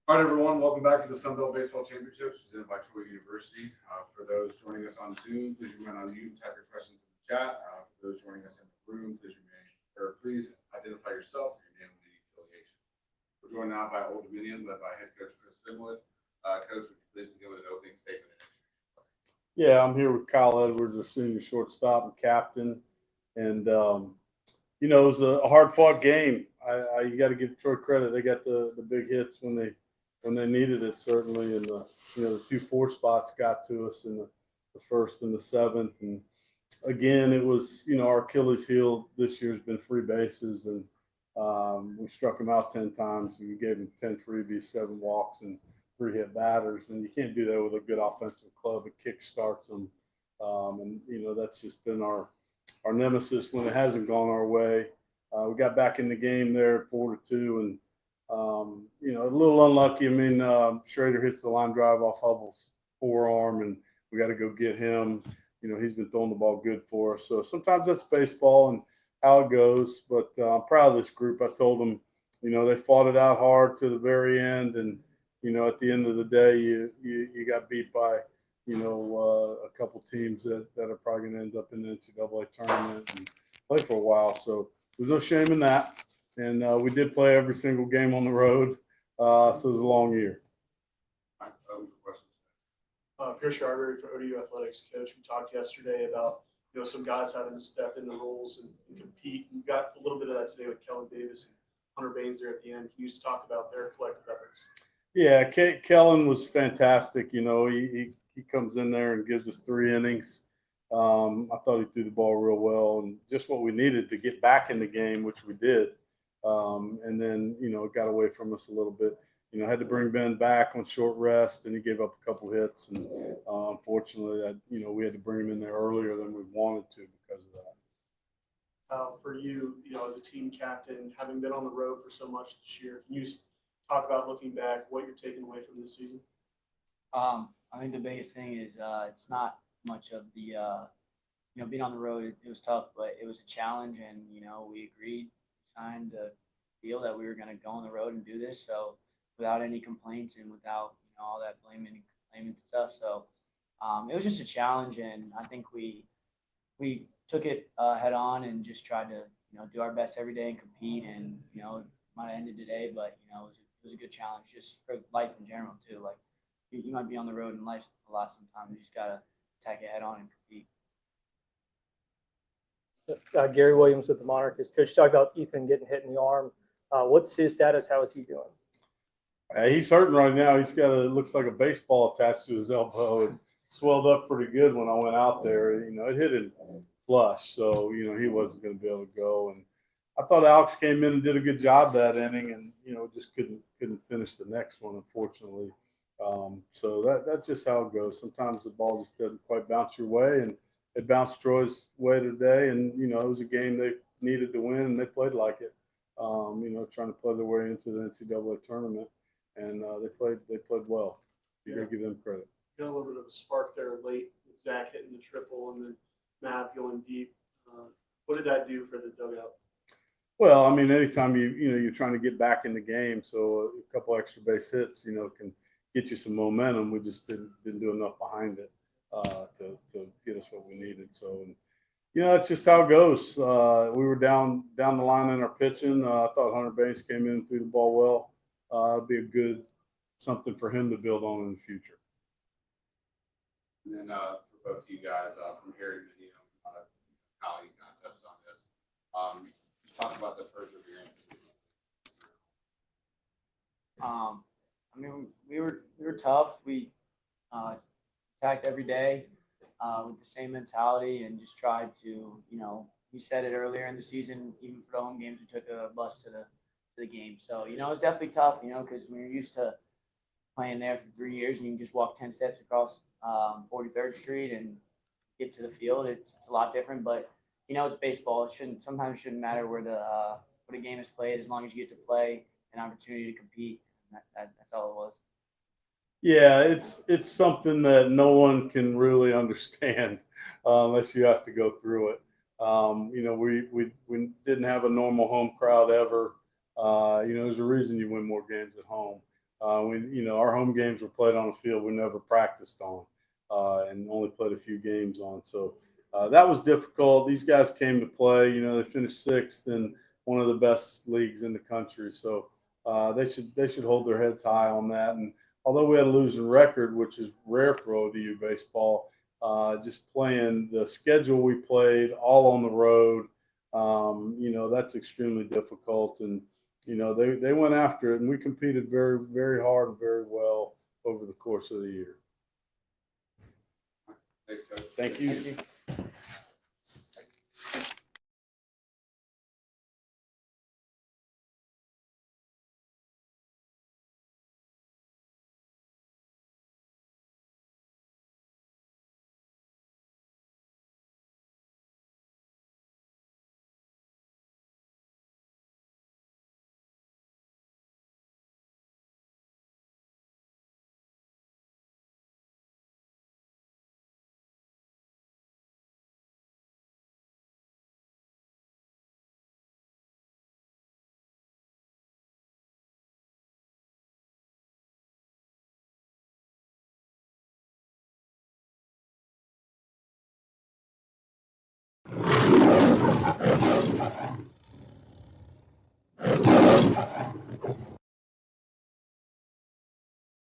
All right, everyone, welcome back to the Sun Belt Baseball Championships presented by Troy University. For those joining us on Zoom, please remain on mute and type your questions in the chat. For those joining us in the room, please identify yourself, your name, and league affiliation. We're joined now by Old Dominion, led by head coach Chris Finwood. Coach, would you please begin with an opening statement and introduction? Yeah, I'm here with Kyle Edwards, our senior shortstop and captain. And, it was a hard fought game. You got to give Troy credit. They got the big hits when they needed it, certainly. And, the 2-4 spots got to us in the first and the seventh. And again, it was, our Achilles heel this year has been free bases. And we struck them out 10 times. And we gave them 10 freebies, 7 walks, and 3 hit batters. And you can't do that with a good offensive club. It kick starts them. That's just been our nemesis when it hasn't gone our way. We got back in the game there 4-2, and a little unlucky. I mean, Schrader hits the line drive off Hubble's forearm, and we got to go get him. He's been throwing the ball good for us. So sometimes that's baseball and how it goes. But I'm proud of this group. I told them, they fought it out hard to the very end, and at the end of the day, you got beat by a couple teams that are probably going to end up in the NCAA tournament and play for a while. So there's no shame in that. And we did play every single game on the road. So it was a long year. All right, questions? Pierce Yarberry for ODU Athletics, coach. We talked yesterday about some guys having to step into roles and compete. We got a little bit of that today with Kellen Davis and Hunter Baines there at the end. Can you just talk about their collective efforts? Yeah, Kellen was fantastic. He comes in there and gives us 3 innings. I thought he threw the ball real well, and just what we needed to get back in the game, which we did. And then, it got away from us a little bit. Had to bring Ben back on short rest, and he gave up a couple hits. And unfortunately, we had to bring him in there earlier than we wanted to because of that. For you, as a team captain, having been on the road for so much this year, can you just talk about looking back, what you're taking away from this season? I think the biggest thing is it's not much of the being on the road. It was tough, but it was a challenge, and we agreed, signed a deal that we were going to go on the road and do this. So without any complaints and without all that blaming and complaining stuff. So it was just a challenge, and I think we took it head on and just tried to do our best every day and compete. And it might have ended today, but it was a good challenge just for life in general too. Like you might be on the road in life a lot sometimes. You just gotta attack it head on and compete. Gary Williams with the Monarchists. Coach, talked about Ethan getting hit in the arm. What's his status? How is he doing? He's hurting right now. He's got looks like a baseball attached to his elbow. It swelled up pretty good when I went out there. It hit him flush, so he wasn't going to be able to go. And I thought Alex came in and did a good job that inning, and just couldn't finish the next one, unfortunately. So that's just how it goes. Sometimes the ball just doesn't quite bounce your way, and it bounced Troy's way today. And it was a game they needed to win, and they played like it. Trying to play their way into the NCAA tournament, and they played well. You got to give them credit. Got a little bit of a spark there late with Zach hitting the triple and then Matt going deep. What did that do for the dugout? Well, I mean, anytime you're trying to get back in the game, so a couple extra base hits, can get you some momentum. We just didn't do enough behind it to get us what we needed. So, it's just how it goes. We were down the line in our pitching. I thought Hunter Baines came in and threw the ball well. It'll be a good something for him to build on in the future. And then for both of you guys, from here, how you kind of touched on this. Just talk about the perseverance. I mean, we were tough. We attacked every day with the same mentality and just tried to, we said it earlier in the season, even for the home games, we took a bus to the game. So, it was definitely tough, because when you're used to playing there for 3 years and you can just walk 10 steps across 43rd Street and get to the field, it's a lot different. But, it's baseball. It sometimes shouldn't matter where the game is played as long as you get to play an opportunity to compete. That's all it was. Yeah, it's something that no one can really understand unless you have to go through it. We didn't have a normal home crowd ever. There's a reason you win more games at home. Our home games were played on a field we never practiced on, and only played a few games on. So that was difficult. These guys came to play. They finished sixth in one of the best leagues in the country. So they should hold their heads high on that. And although we had a losing record, which is rare for ODU baseball, just playing the schedule we played all on the road, that's extremely difficult. And they went after it, and we competed very, very hard and very well over the course of the year. Thanks, Coach. Thank you.